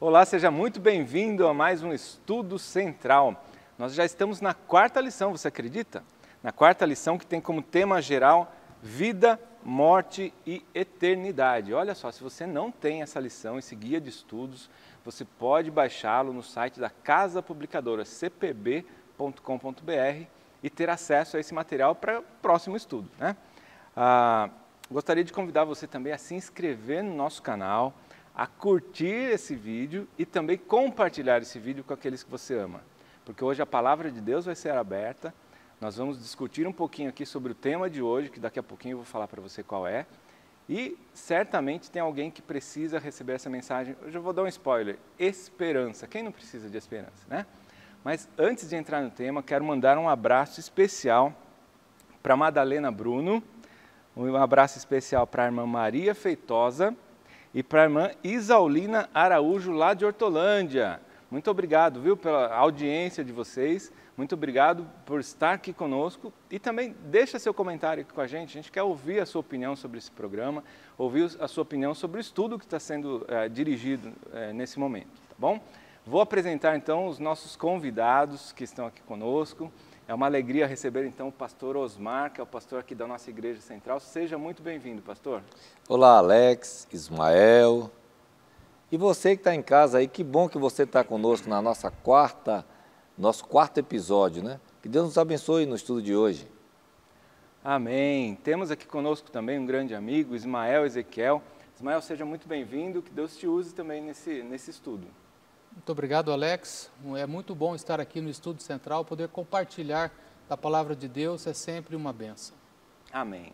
Olá, seja muito bem-vindo a mais um Estudo Central. Nós já estamos na quarta lição, você acredita? Na quarta lição que tem como tema geral vida, morte e eternidade. Olha só, se você não tem essa lição, esse guia de estudos, você pode baixá-lo no site da Casa Publicadora, cpb.com.br, e ter acesso a esse material para o próximo estudo, né? Gostaria de convidar você também a se inscrever no nosso canal, a curtir esse vídeo e também compartilhar esse vídeo com aqueles que você ama. Porque hoje a palavra de Deus vai ser aberta, nós vamos discutir um pouquinho aqui sobre o tema de hoje, que daqui a pouquinho eu vou falar para você qual é. E certamente tem alguém que precisa receber essa mensagem. Eu já vou dar um spoiler, esperança. Quem não precisa de esperança, né? Mas antes de entrar no tema, quero mandar um abraço especial para Madalena Bruno, um abraço especial para a irmã Maria Feitosa, e para a irmã Isaulina Araújo, lá de Hortolândia. Muito obrigado, viu, pela audiência de vocês. Muito obrigado por estar aqui conosco. E também deixa seu comentário aqui com a gente quer ouvir a sua opinião sobre esse programa, ouvir a sua opinião sobre o estudo que está sendo dirigido nesse momento, tá bom? Vou apresentar então os nossos convidados que estão aqui conosco. É uma alegria receber, então, o pastor Osmar, que é o pastor aqui da nossa Igreja Central. Seja muito bem-vindo, pastor. Olá, Alex, Ismael. E você que está em casa aí, que bom que você está conosco na nosso quarto episódio, né? Que Deus nos abençoe no estudo de hoje. Amém. Temos aqui conosco também um grande amigo, Ismael Ezequiel. Ismael, seja muito bem-vindo, que Deus te use também nesse estudo. Muito obrigado, Alex. É muito bom estar aqui no Estudo Central, poder compartilhar da Palavra de Deus é sempre uma bênção. Amém.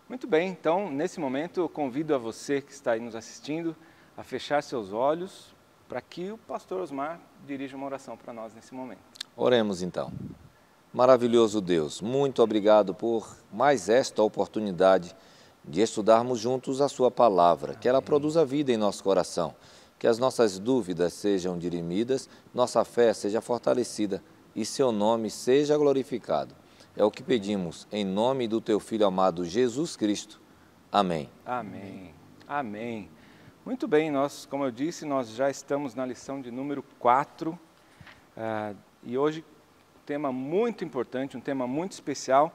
Muito bem, então, nesse momento eu convido a você que está aí nos assistindo a fechar seus olhos para que o pastor Osmar dirija uma oração para nós nesse momento. Oremos então. Maravilhoso Deus, muito obrigado por mais esta oportunidade de estudarmos juntos a sua palavra, que ela produza vida em nosso coração, que as nossas dúvidas sejam dirimidas, nossa fé seja fortalecida e seu nome seja glorificado. É o que pedimos em nome do teu Filho amado Jesus Cristo. Amém. Amém. Amém. Muito bem, como eu disse, nós já estamos na lição de número 4 e hoje um tema muito importante, um tema muito especial,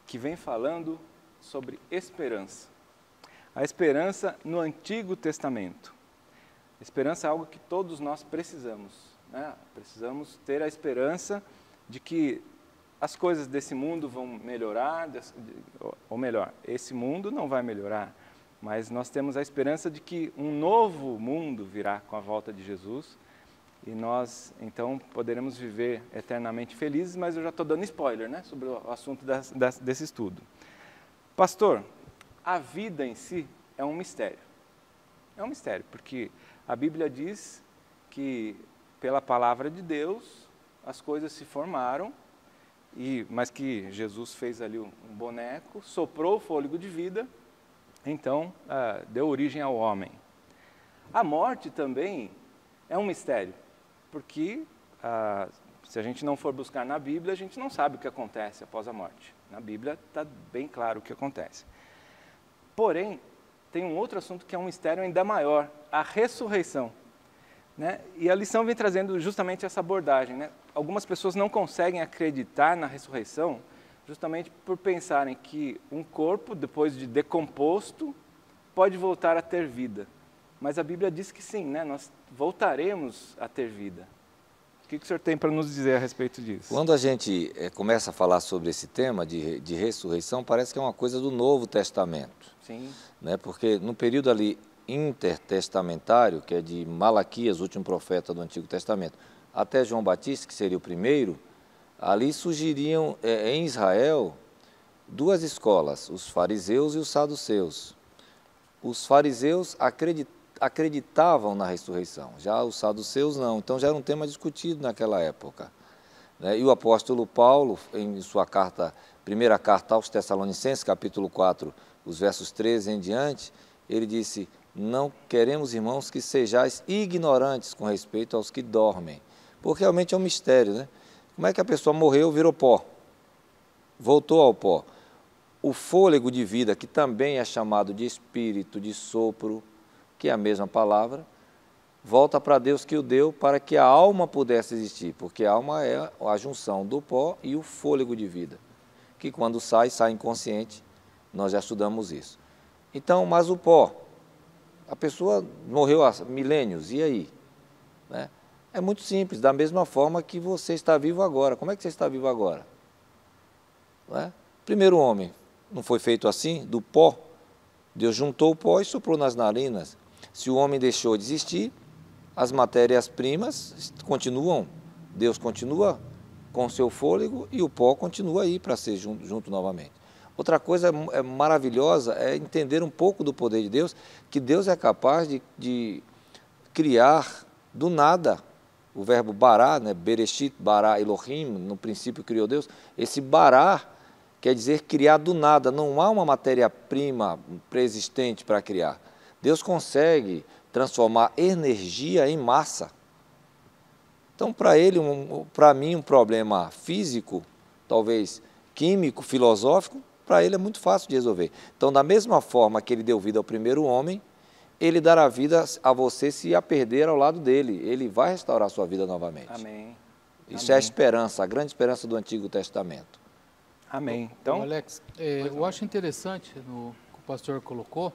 que vem falando sobre esperança. A esperança no Antigo Testamento. Esperança é algo que todos nós precisamos, né? Precisamos ter a esperança de que as coisas desse mundo vão melhorar, ou melhor, esse mundo não vai melhorar, mas nós temos a esperança de que um novo mundo virá com a volta de Jesus e nós, então, poderemos viver eternamente felizes, mas eu já estou dando spoiler, né, sobre o assunto desse estudo. Pastor, a vida em si é um mistério. É um mistério, porque a Bíblia diz que, pela palavra de Deus, as coisas se formaram, mas que Jesus fez ali um boneco, soprou o fôlego de vida, então deu origem ao homem. A morte também é um mistério, porque se a gente não for buscar na Bíblia, a gente não sabe o que acontece após a morte. Na Bíblia está bem claro o que acontece. Porém, tem um outro assunto que é um mistério ainda maior, a ressurreição, né? E a lição vem trazendo justamente essa abordagem, né? Algumas pessoas não conseguem acreditar na ressurreição justamente por pensarem que um corpo, depois de decomposto, pode voltar a ter vida. Mas a Bíblia diz que sim, né? Nós voltaremos a ter vida. O que o senhor tem para nos dizer a respeito disso? Quando a gente começa a falar sobre esse tema de ressurreição, parece que é uma coisa do Novo Testamento. Sim. Né? Porque no período ali intertestamentário, que é de Malaquias, último profeta do Antigo Testamento, até João Batista, que seria o primeiro, ali surgiriam em Israel duas escolas, os fariseus e os saduceus. Os fariseus acreditavam na ressurreição, já os saduceus não, então já era um tema discutido naquela época. Né? E o apóstolo Paulo, em sua primeira carta aos Tessalonicenses, capítulo 4, os versos 13 em diante, ele disse: não queremos, irmãos, que sejais ignorantes com respeito aos que dormem, porque realmente é um mistério, né? Como é que a pessoa morreu, virou pó, voltou ao pó? O fôlego de vida, que também é chamado de espírito, de sopro, que é a mesma palavra, volta para Deus que o deu para que a alma pudesse existir, porque a alma é a junção do pó e o fôlego de vida, que quando sai inconsciente, nós já estudamos isso. Então, mas o pó, a pessoa morreu há milênios, e aí? Né? É muito simples, da mesma forma que você está vivo agora. Como é que você está vivo agora? Não é? Primeiro homem, não foi feito assim, do pó? Deus juntou o pó e soprou nas narinas. Se o homem deixou de existir, as matérias-primas continuam, Deus continua com o seu fôlego e o pó continua aí para ser junto novamente. Outra coisa maravilhosa é entender um pouco do poder de Deus, que Deus é capaz de criar do nada. O verbo bará, né? Bereshit, bará, Elohim, no princípio criou Deus. Esse bará quer dizer criar do nada, não há uma matéria-prima pré-existente para criar. Deus consegue transformar energia em massa. Então, para mim, um problema físico, talvez químico, filosófico, para ele é muito fácil de resolver. Então, da mesma forma que ele deu vida ao primeiro homem, ele dará vida a você se a perder ao lado dele. Ele vai restaurar a sua vida novamente. Amém. Isso é a esperança, a grande esperança do Antigo Testamento. Amém. Então, Alex, eu acho interessante no que o pastor colocou,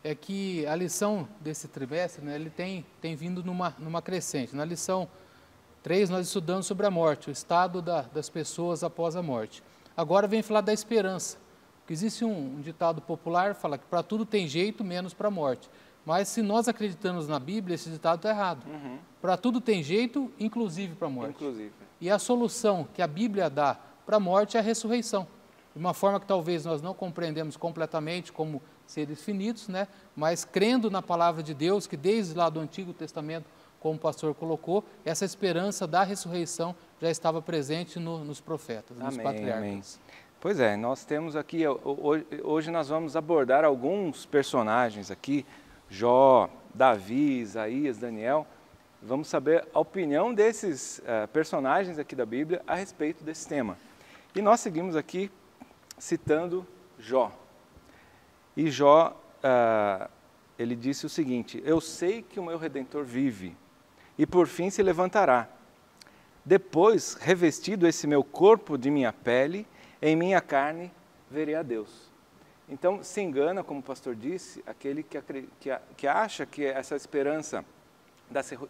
é que a lição desse trimestre, né, ele tem vindo numa crescente. Na lição 3, nós estudamos sobre a morte, o estado das pessoas após a morte. Agora vem falar da esperança. Porque existe um ditado popular que fala que para tudo tem jeito, menos para a morte. Mas se nós acreditamos na Bíblia, esse ditado está errado. Para tudo tem jeito, inclusive para a morte. inclusive. E a solução que a Bíblia dá para a morte é a ressurreição. De uma forma que talvez nós não compreendemos completamente como seres finitos, né? Mas crendo na palavra de Deus, que desde lá do Antigo Testamento, como o pastor colocou, essa esperança da ressurreição já estava presente nos profetas, nos patriarcas. Amém. Pois é, nós temos aqui, hoje nós vamos abordar alguns personagens aqui, Jó, Davi, Isaías, Daniel. Vamos saber a opinião desses personagens aqui da Bíblia a respeito desse tema. E nós seguimos aqui citando Jó. E Jó, ele disse o seguinte: eu sei que o meu Redentor vive e por fim se levantará. Depois, revestido esse meu corpo de minha pele, em minha carne verei a Deus. Então, se engana, como o pastor disse, aquele que acha que essa esperança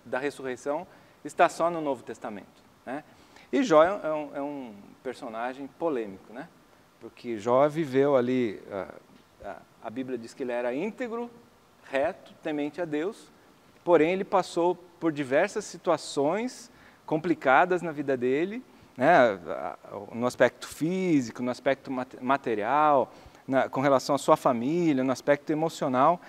da ressurreição está só no Novo Testamento, né? E Jó é um personagem polêmico, né? Porque Jó viveu ali, a Bíblia diz que ele era íntegro, reto, temente a Deus, porém ele passou por diversas situações complicadas na vida dele, né? No aspecto físico, no aspecto material, com relação à sua família, no aspecto emocional,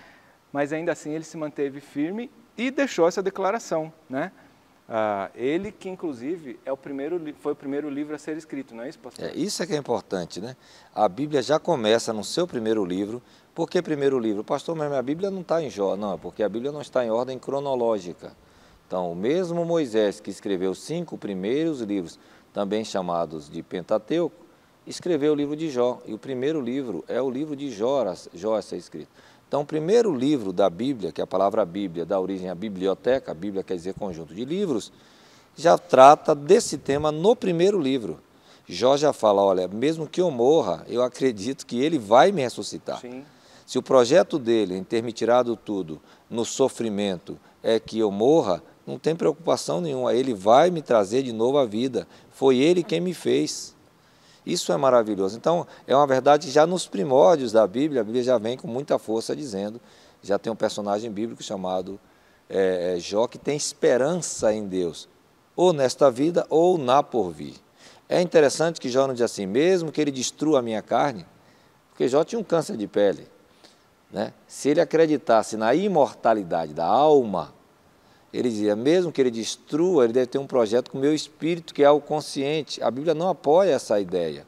mas ainda assim ele se manteve firme e deixou essa declaração, né? Ele que, inclusive, foi o primeiro livro a ser escrito, não é isso, pastor? Isso é que é importante, né? A Bíblia já começa no seu primeiro livro. Por que primeiro livro? Pastor, mas a Bíblia não está em Jó. Não, porque a Bíblia não está em ordem cronológica. Então, o mesmo Moisés que escreveu 5 primeiros livros, também chamados de Pentateuco, escreveu o livro de Jó. E o primeiro livro é o livro de Jó a ser escrito. Então, o primeiro livro da Bíblia, que é a palavra Bíblia dá origem à biblioteca, a Bíblia quer dizer conjunto de livros, já trata desse tema no primeiro livro. Jó já fala, olha, mesmo que eu morra, eu acredito que ele vai me ressuscitar. Sim. Se o projeto dele em ter me tirado tudo no sofrimento é que eu morra, não tem preocupação nenhuma, ele vai me trazer de novo à vida. Foi ele quem me fez. Isso é maravilhoso. Então, é uma verdade já nos primórdios da Bíblia, a Bíblia já vem com muita força dizendo, já tem um personagem bíblico chamado Jó, que tem esperança em Deus, ou nesta vida ou na porvir. É interessante que Jó não diz assim, mesmo que ele destrua a minha carne, porque Jó tinha um câncer de pele, né? Se ele acreditasse na imortalidade da alma, ele dizia, mesmo que ele destrua, ele deve ter um projeto com o meu espírito, que é o consciente. A Bíblia não apoia essa ideia,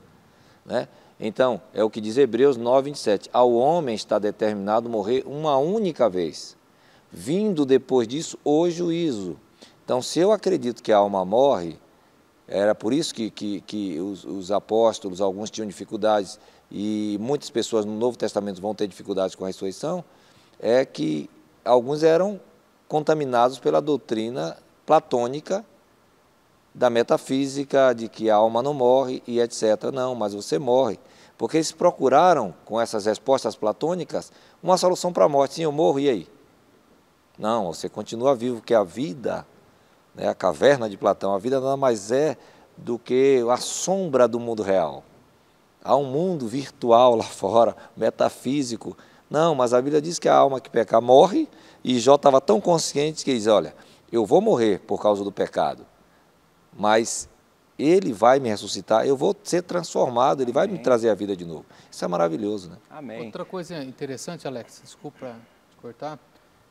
né? Então, é o que diz Hebreus 9, 27. Ao homem está determinado morrer uma única vez, vindo depois disso o juízo. Então, se eu acredito que a alma morre, era por isso que os apóstolos, alguns tinham dificuldades, e muitas pessoas no Novo Testamento vão ter dificuldades com a ressurreição, é que alguns eram contaminados pela doutrina platônica da metafísica, de que a alma não morre e etc. Não, mas você morre. Porque eles procuraram, com essas respostas platônicas, uma solução para a morte. Sim, eu morro, e aí? Não, você continua vivo, porque a vida, né, a caverna de Platão, a vida nada mais é do que a sombra do mundo real. Há um mundo virtual lá fora, metafísico. Não, mas a Bíblia diz que a alma que peca morre, e Jó estava tão consciente que diz, olha, eu vou morrer por causa do pecado, mas ele vai me ressuscitar, eu vou ser transformado, ele vai me trazer a vida de novo. Isso é maravilhoso, né? Amém. Outra coisa interessante, Alex, desculpa te cortar,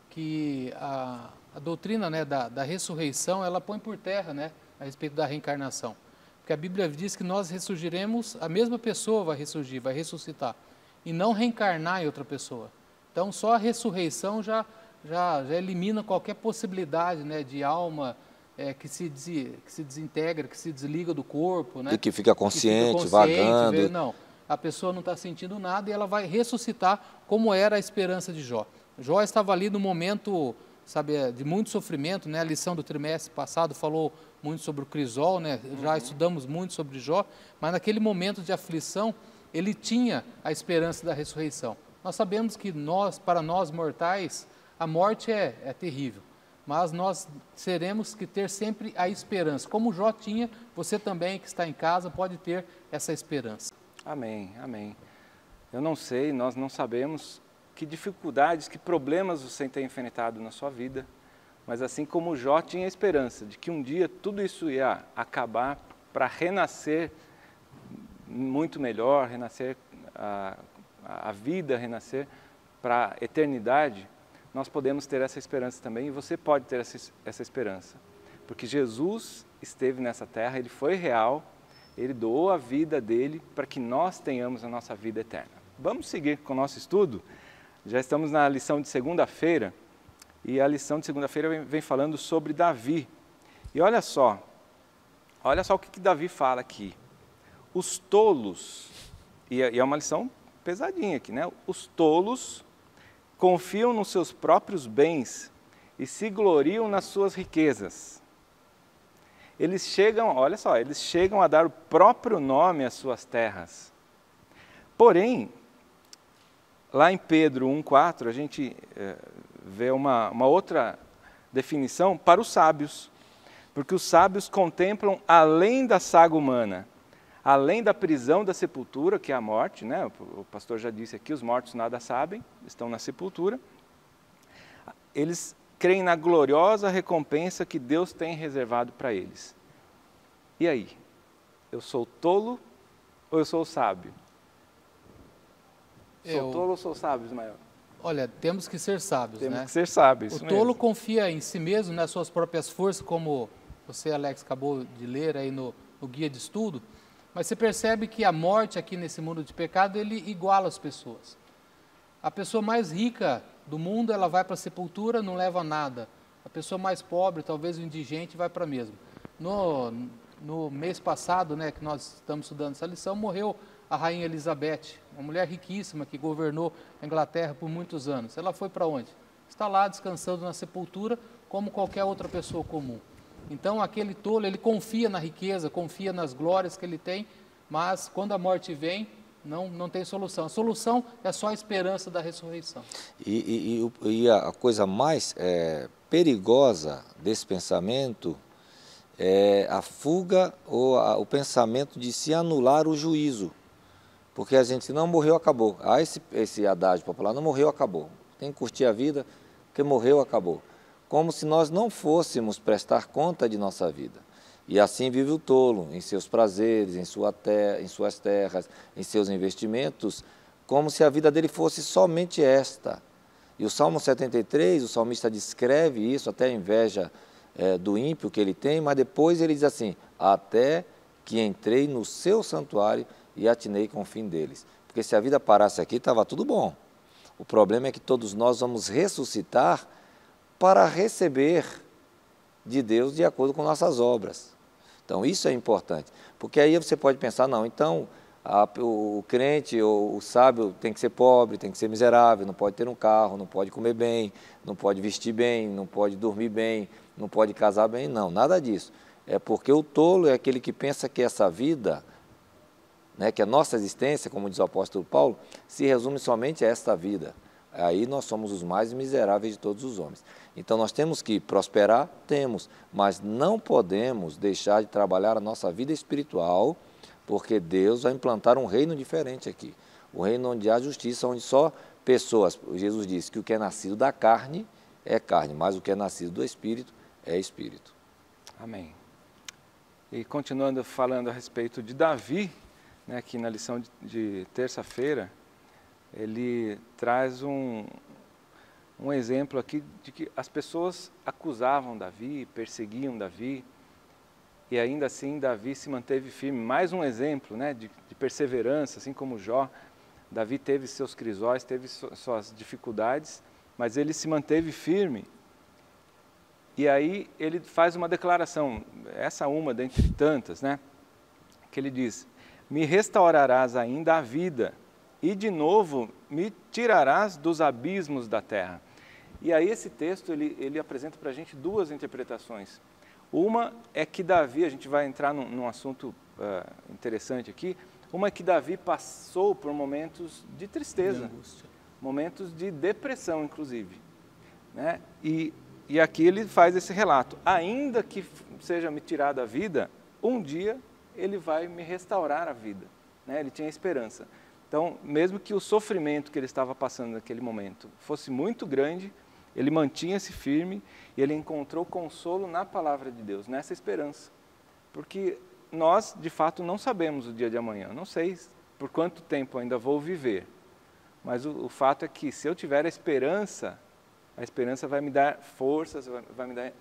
que a doutrina, né, da ressurreição, ela põe por terra, né, a respeito da reencarnação. Porque a Bíblia diz que nós ressurgiremos, a mesma pessoa vai ressurgir, vai ressuscitar, e não reencarnar em outra pessoa. Então, só a ressurreição já elimina qualquer possibilidade, né, de alma que se desintegra, que se desliga do corpo, né? E que fica consciente, vagando. Não, a pessoa não está sentindo nada e ela vai ressuscitar como era a esperança de Jó. Jó estava ali no momento, sabe, de muito sofrimento, né? A lição do trimestre passado falou muito sobre o crisol, né? Já estudamos muito sobre Jó, mas naquele momento de aflição, ele tinha a esperança da ressurreição. Nós sabemos que para nós mortais, a morte é terrível, mas nós teremos que ter sempre a esperança. Como Jó tinha, você também que está em casa pode ter essa esperança. Amém, amém. Eu não sei, nós não sabemos que dificuldades, que problemas você tem enfrentado na sua vida, mas assim como Jó tinha esperança de que um dia tudo isso ia acabar para renascer muito melhor, renascer a vida, renascer para a eternidade, nós podemos ter essa esperança também, e você pode ter essa esperança, porque Jesus esteve nessa terra, Ele foi real, Ele doou a vida dEle para que nós tenhamos a nossa vida eterna. Vamos seguir com o nosso estudo? Já estamos na lição de segunda-feira, e a lição de segunda-feira vem falando sobre Davi. E olha só o que Davi fala aqui. Os tolos, e é uma lição pesadinha aqui, né? Os tolos confiam nos seus próprios bens e se gloriam nas suas riquezas. Eles chegam, olha só, eles chegam a dar o próprio nome às suas terras. Porém, lá em Pedro 1,4, a gente vê uma outra definição para os sábios, porque os sábios contemplam além da saga humana, além da prisão da sepultura, que é a morte, né? O pastor já disse aqui, os mortos nada sabem, estão na sepultura. Eles creem na gloriosa recompensa que Deus tem reservado para eles. E aí? Eu sou tolo ou eu sou sábio? Sou tolo ou sou sábio, Ismael? Olha, temos que ser sábios, né? Temos que ser sábios, O tolo confia em si mesmo, nas suas próprias forças, como você, Alex, acabou de ler aí no guia de estudo, mas você percebe que a morte aqui nesse mundo de pecado, ele iguala as pessoas. A pessoa mais rica do mundo, ela vai para a sepultura, não leva nada. A pessoa mais pobre, talvez o indigente, vai para a mesma. No mês passado, né, que nós estamos estudando essa lição, morreu a Rainha Elizabeth, uma mulher riquíssima que governou a Inglaterra por muitos anos. Ela foi para onde? Está lá descansando na sepultura, como qualquer outra pessoa comum. Então, aquele tolo, ele confia na riqueza, confia nas glórias que ele tem, mas quando a morte vem, não tem solução. A solução é só a esperança da ressurreição. E a coisa mais perigosa desse pensamento é a fuga ou o pensamento de se anular o juízo. Porque a gente não morreu, acabou. Há esse adágio popular, não morreu, acabou. Tem que curtir a vida, porque morreu, acabou. Como se nós não fôssemos prestar conta de nossa vida. E assim vive o tolo, em seus prazeres, em suas terras, em seus investimentos, como se a vida dele fosse somente esta. E o Salmo 73, o salmista descreve isso, até a inveja do ímpio que ele tem, mas depois ele diz assim, até que entrei no seu santuário e atinei com o fim deles. Porque se a vida parasse aqui, estava tudo bom. O problema é que todos nós vamos ressuscitar para receber de Deus de acordo com nossas obras. Então, isso é importante, porque aí você pode pensar, não, então, O crente ou o sábio tem que ser pobre, tem que ser miserável, não pode ter um carro, não pode comer bem, não pode vestir bem, não pode dormir bem, não pode casar bem. Não, nada disso. É porque o tolo é aquele que pensa que essa vida, né, que a nossa existência, como diz o apóstolo Paulo, se resume somente a esta vida. Aí nós somos os mais miseráveis de todos os homens. Então nós temos que prosperar? Temos, mas não podemos deixar de trabalhar a nossa vida espiritual, porque Deus vai implantar um reino diferente aqui. Um reino onde há justiça, onde só pessoas, Jesus disse que o que é nascido da carne é carne, mas o que é nascido do Espírito é Espírito. Amém. E continuando falando a respeito de Davi, né, aqui na lição de terça-feira, ele traz um exemplo aqui de que as pessoas acusavam Davi, perseguiam Davi, e ainda assim Davi se manteve firme. Mais um exemplo, né, de perseverança, assim como Jó. Davi teve seus crisóis, teve suas dificuldades, mas ele se manteve firme. E aí ele faz uma declaração, essa uma dentre tantas, né, que ele diz: me restaurarás ainda a vida, e de novo me tirarás dos abismos da terra. E aí esse texto ele apresenta para a gente duas interpretações. Uma é que Davi, a gente vai entrar num assunto interessante aqui, uma é que Davi passou por momentos de tristeza, momentos de depressão, inclusive, né? E aqui ele faz esse relato: ainda que seja me tirada a vida, um dia ele vai me restaurar a vida, né? Ele tinha esperança. Então, mesmo que o sofrimento que ele estava passando naquele momento fosse muito grande, ele mantinha-se firme e ele encontrou consolo na palavra de Deus, nessa esperança. Porque nós, de fato, não sabemos o dia de amanhã. Não sei por quanto tempo ainda vou viver. Mas o fato é que, se eu tiver a esperança vai me dar forças, vai me dar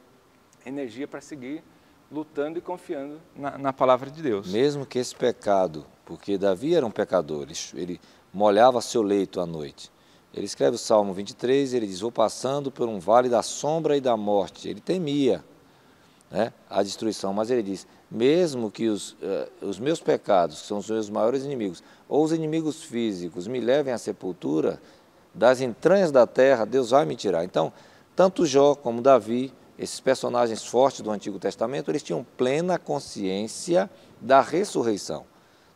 energia para seguir lutando e confiando na palavra de Deus. Mesmo que esse pecado, porque Davi era um pecador, ele molhava seu leito à noite. Ele escreve o Salmo 23, ele diz: vou passando por um vale da sombra e da morte. Ele temia, né, a destruição, mas ele diz: mesmo que os meus pecados, que são os meus maiores inimigos, ou os inimigos físicos, me levem à sepultura, das entranhas da terra, Deus vai me tirar. Então, tanto Jó como Davi, esses personagens fortes do Antigo Testamento, eles tinham plena consciência da ressurreição.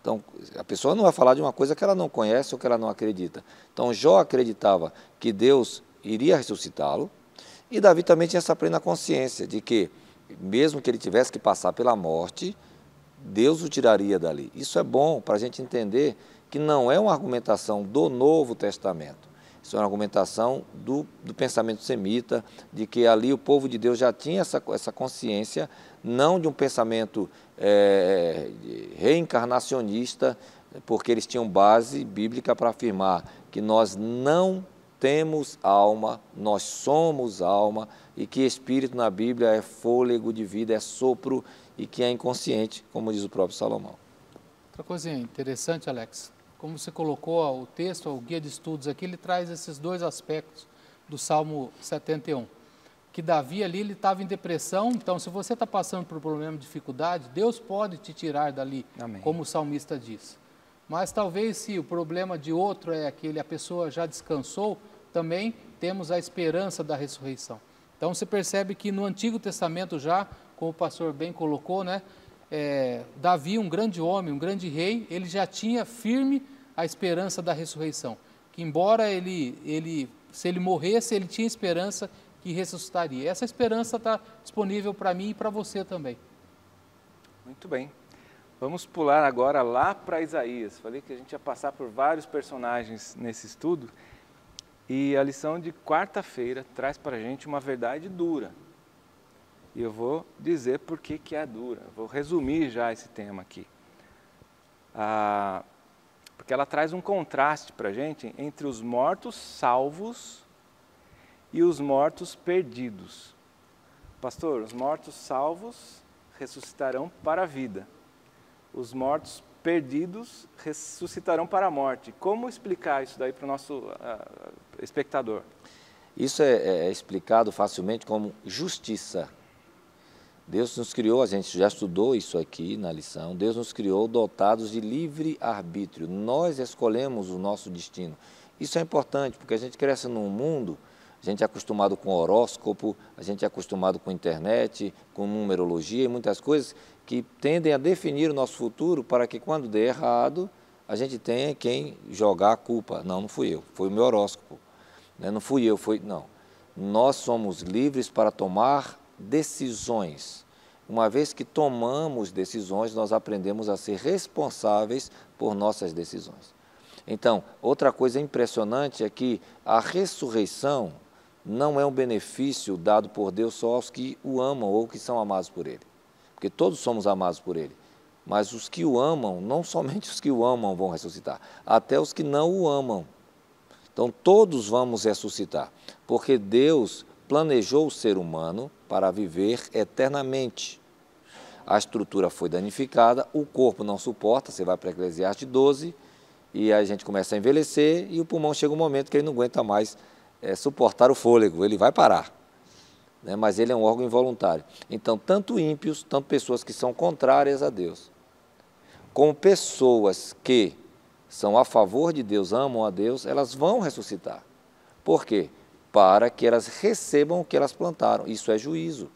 Então, a pessoa não vai falar de uma coisa que ela não conhece ou que ela não acredita. Então, Jó acreditava que Deus iria ressuscitá-lo, e Davi também tinha essa plena consciência de que, mesmo que ele tivesse que passar pela morte, Deus o tiraria dali. Isso é bom para a gente entender que não é uma argumentação do Novo Testamento. Isso é uma argumentação do pensamento semita, de que ali o povo de Deus já tinha essa consciência, não de um pensamento reencarnacionista, porque eles tinham base bíblica para afirmar que nós não temos alma, nós somos alma, e que espírito na Bíblia é fôlego de vida, é sopro, e que é inconsciente, como diz o próprio Salomão. Outra coisa interessante, Alex, como você colocou o texto, o guia de estudos aqui, ele traz esses dois aspectos do Salmo 71. Que Davi ali, ele estava em depressão, então se você está passando por um problema de dificuldade, Deus pode te tirar dali, Amém, como o salmista diz. Mas talvez se o problema de outro é aquele, a pessoa já descansou, também temos a esperança da ressurreição. Então você percebe que no Antigo Testamento já, como o pastor bem colocou, né, Davi, um grande homem, um grande rei, ele já tinha firme a esperança da ressurreição. Que embora se ele morresse, ele tinha esperança que ressuscitaria. Essa esperança está disponível para mim e para você também. Muito bem. Vamos pular agora lá para Isaías. Falei que a gente ia passar por vários personagens nesse estudo. E a lição de quarta-feira traz para a gente uma verdade dura. E eu vou dizer por que é dura. Vou resumir já esse tema aqui. Porque ela traz um contraste para a gente entre os mortos salvos e os mortos perdidos. Pastor, os mortos salvos ressuscitarão para a vida. Os mortos perdidos ressuscitarão para a morte. Como explicar isso daí para o nosso espectador? Isso é explicado facilmente como justiça. Deus nos criou, a gente já estudou isso aqui na lição, Deus nos criou dotados de livre arbítrio. Nós escolhemos o nosso destino. Isso é importante, porque a gente cresce num mundo, a gente é acostumado com horóscopo, a gente é acostumado com internet, com numerologia e muitas coisas que tendem a definir o nosso futuro para que quando der errado, a gente tenha quem jogar a culpa. Não, não fui eu, foi o meu horóscopo. Não fui eu, foi... Não. Nós somos livres para tomar decisões. Uma vez que tomamos decisões, nós aprendemos a ser responsáveis por nossas decisões. Então, outra coisa impressionante é que a ressurreição não é um benefício dado por Deus só aos que o amam ou que são amados por Ele. Porque todos somos amados por Ele. Mas os que o amam, não somente os que o amam vão ressuscitar, até os que não o amam. Então, todos vamos ressuscitar, porque Deus planejou o ser humano para viver eternamente. A estrutura foi danificada, o corpo não suporta, você vai para Eclesiastes 12, e a gente começa a envelhecer e o pulmão chega um momento que ele não aguenta mais suportar o fôlego, ele vai parar. Né? Mas ele é um órgão involuntário. Então, tanto ímpios, tanto pessoas que são contrárias a Deus, como pessoas que são a favor de Deus, amam a Deus, elas vão ressuscitar. Por quê? Para que elas recebam o que elas plantaram. Isso é juízo.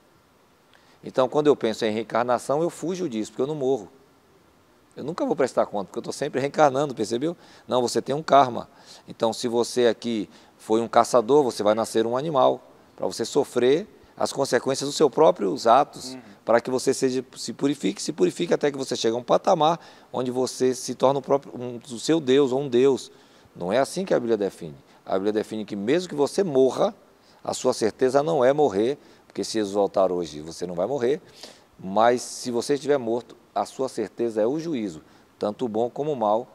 Então, quando eu penso em reencarnação, eu fujo disso, porque eu não morro. Eu nunca vou prestar conta, porque eu estou sempre reencarnando, percebeu? Não, você tem um karma. Então, se você aqui foi um caçador, você vai nascer um animal, para você sofrer as consequências dos seus próprios atos, para que você se purifique até que você chegue a um patamar onde você se torna o seu Deus ou um Deus. Não é assim que a Bíblia define. A Bíblia define que mesmo que você morra, a sua certeza não é morrer, porque se Jesus voltar hoje você não vai morrer, mas se você estiver morto, a sua certeza é o juízo, tanto o bom como o mal,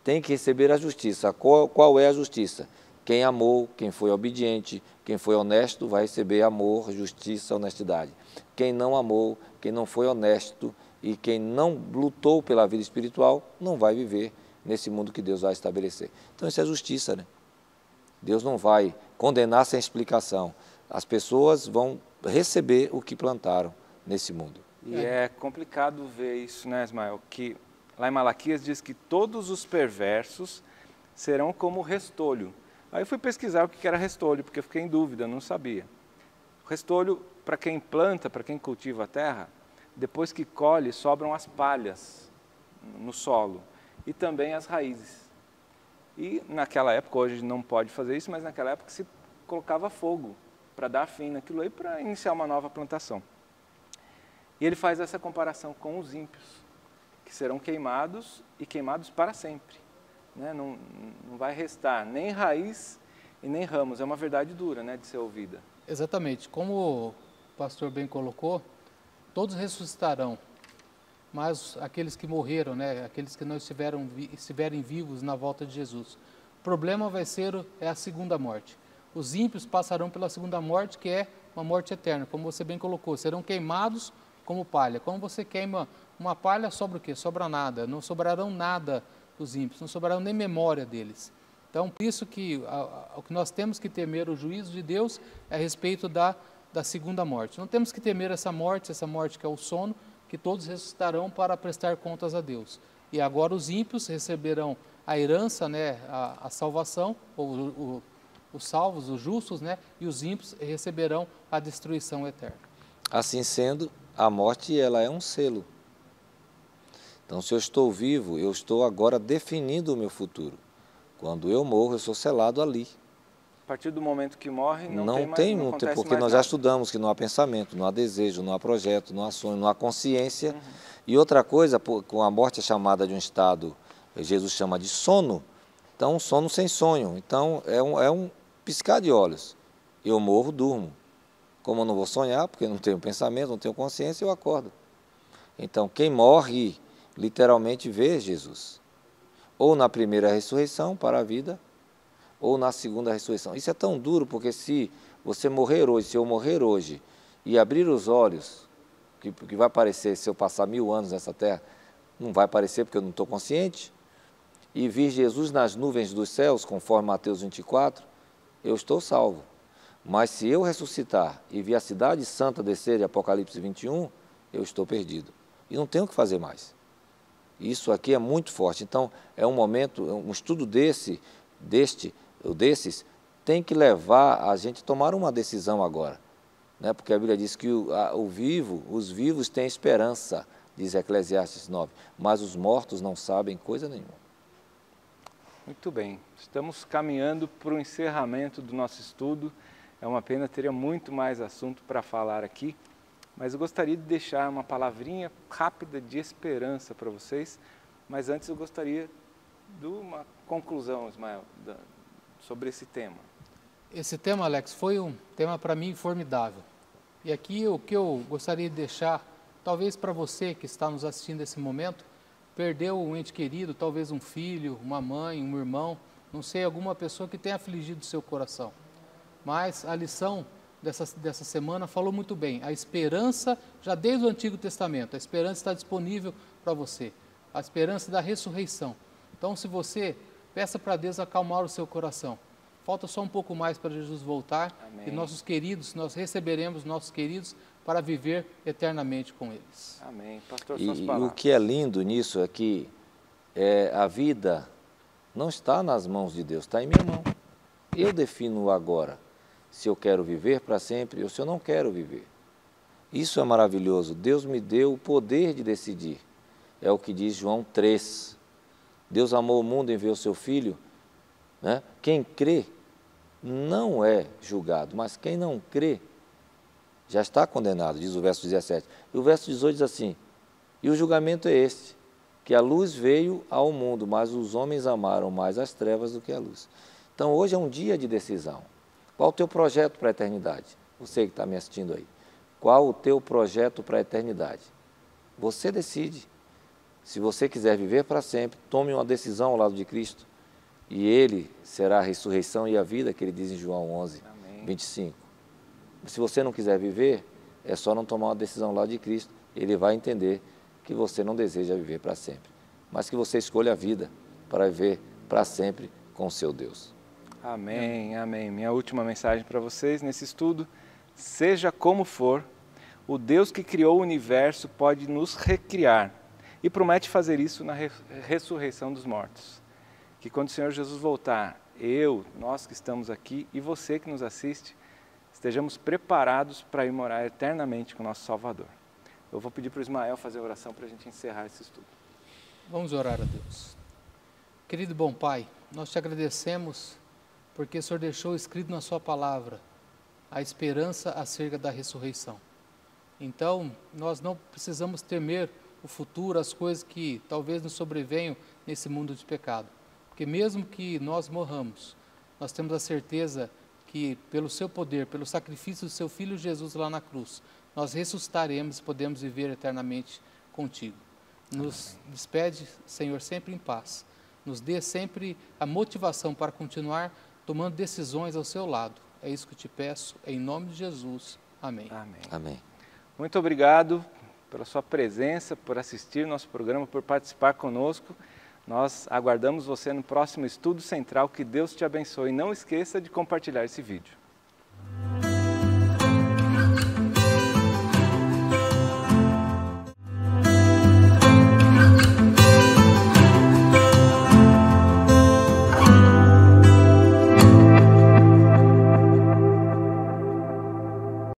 tem que receber a justiça. Qual é a justiça? Quem amou, quem foi obediente, quem foi honesto, vai receber amor, justiça, honestidade. Quem não amou, quem não foi honesto e quem não lutou pela vida espiritual, não vai viver nesse mundo que Deus vai estabelecer. Então isso é justiça, né? Deus não vai condenar sem explicação. As pessoas vão receber o que plantaram nesse mundo. E é complicado ver isso, né, Ismael? Que lá em Malaquias diz que todos os perversos serão como restolho. Aí eu fui pesquisar o que era restolho, porque eu fiquei em dúvida, não sabia. O restolho, para quem planta, para quem cultiva a terra, depois que colhe, sobram as palhas no solo e também as raízes. E naquela época, hoje não pode fazer isso, mas naquela época se colocava fogo para dar fim naquilo aí, para iniciar uma nova plantação. E ele faz essa comparação com os ímpios, que serão queimados e queimados para sempre. Né? Não vai restar nem raiz e nem ramos. É uma verdade dura, né, de ser ouvida. Exatamente. Como o pastor bem colocou, todos ressuscitarão, mas aqueles que morreram, né, aqueles que não estiverem vivos na volta de Jesus. O problema vai ser a segunda morte. Os ímpios passarão pela segunda morte, que é uma morte eterna, como você bem colocou. Serão queimados como palha. Quando você queima uma palha, sobra o quê? Sobra nada. Não sobrarão nada dos ímpios, não sobrarão nem memória deles. Então, por isso que o que nós temos que temer o juízo de Deus é a respeito da segunda morte. Não temos que temer essa morte que é o sono, que todos ressuscitarão para prestar contas a Deus. E agora os ímpios receberão a herança, né, a salvação, ou os salvos, os justos, né, e os ímpios receberão a destruição eterna. Assim sendo, a morte ela é um selo. Então, se eu estou vivo, eu estou agora definindo o meu futuro. Quando eu morro, eu sou selado ali. A partir do momento que morre, não porque nós já estudamos que não há pensamento, não há desejo, não há projeto, não há sonho, não há consciência. E outra coisa, com a morte é chamada de um estado, Jesus chama de sono. Então, um sono sem sonho. Então, é um piscar de olhos. Eu morro, durmo. Como eu não vou sonhar, porque não tenho pensamento, não tenho consciência, eu acordo. Então, quem morre, literalmente vê Jesus. Ou na primeira ressurreição para a vida, ou na segunda ressurreição. Isso é tão duro, porque se você morrer hoje, se eu morrer hoje, e abrir os olhos, que vai parecer se eu passar 1000 anos nessa terra, não vai parecer porque eu não estou consciente, e vir Jesus nas nuvens dos céus, conforme Mateus 24, eu estou salvo. Mas se eu ressuscitar e vir a cidade santa descer de Apocalipse 21, eu estou perdido. E não tenho o que fazer mais. Isso aqui é muito forte. Então, é um momento, um estudo desses, tem que levar a gente a tomar uma decisão agora. Né? Porque a Bíblia diz que os vivos têm esperança, diz Eclesiastes 9, mas os mortos não sabem coisa nenhuma. Muito bem, estamos caminhando para o encerramento do nosso estudo. É uma pena, teria muito mais assunto para falar aqui, mas eu gostaria de deixar uma palavrinha rápida de esperança para vocês, mas antes eu gostaria de uma conclusão, Ismael, sobre esse tema. Esse tema, Alex, foi um tema para mim formidável. E aqui o que eu gostaria de deixar, talvez para você que está nos assistindo nesse momento, perdeu um ente querido, talvez um filho, uma mãe, um irmão, não sei, alguma pessoa que tenha afligido o seu coração. Mas a lição dessa semana falou muito bem. A esperança, já desde o Antigo Testamento, a esperança está disponível para você. A esperança da ressurreição. Então, se você, peça para Deus acalmar o seu coração. Falta só um pouco mais para Jesus voltar. Amém. E nossos queridos, nós receberemos nossos queridos para viver eternamente com eles. Amém. Pastor, suas palavras. O que é lindo nisso é que a vida não está nas mãos de Deus, está em minha mão. Eu defino agora se eu quero viver para sempre ou se eu não quero viver. Isso é maravilhoso. Deus me deu o poder de decidir. É o que diz João 3. Deus amou o mundo e enviou o seu Filho. Né? Quem crê não é julgado, mas quem não crê já está condenado, diz o verso 17. E o verso 18 diz assim, e o julgamento é este, que a luz veio ao mundo, mas os homens amaram mais as trevas do que a luz. Então, hoje é um dia de decisão. Qual o teu projeto para a eternidade? Você que está me assistindo aí. Qual o teu projeto para a eternidade? Você decide. Se você quiser viver para sempre, tome uma decisão ao lado de Cristo. E Ele será a ressurreição e a vida, que Ele diz em João 11, Amém. 25. Se você não quiser viver, é só não tomar uma decisão ao lado de Cristo. Ele vai entender que você não deseja viver para sempre, mas que você escolha a vida para viver para sempre com o seu Deus. Amém, amém. Minha última mensagem para vocês nesse estudo: seja como for, o Deus que criou o universo pode nos recriar e promete fazer isso na ressurreição dos mortos. Que quando o Senhor Jesus voltar, nós que estamos aqui e você que nos assiste, estejamos preparados para ir morar eternamente com o nosso Salvador. Eu vou pedir para o Ismael fazer a oração para a gente encerrar esse estudo. Vamos orar a Deus. Querido bom Pai, nós te agradecemos porque o Senhor deixou escrito na sua palavra a esperança acerca da ressurreição. Então, nós não precisamos temer o futuro, as coisas que talvez nos sobrevenham nesse mundo de pecado. Porque mesmo que nós morramos, nós temos a certeza que pelo seu poder, pelo sacrifício do seu Filho Jesus lá na cruz, nós ressuscitaremos e podemos viver eternamente contigo. Nos despede, Senhor, sempre em paz. Nos dê sempre a motivação para continuar tomando decisões ao seu lado. É isso que eu te peço, em nome de Jesus. Amém. Amém. Amém. Muito obrigado pela sua presença, por assistir nosso programa, por participar conosco. Nós aguardamos você no próximo Estudo Central. Que Deus te abençoe. E não esqueça de compartilhar esse vídeo.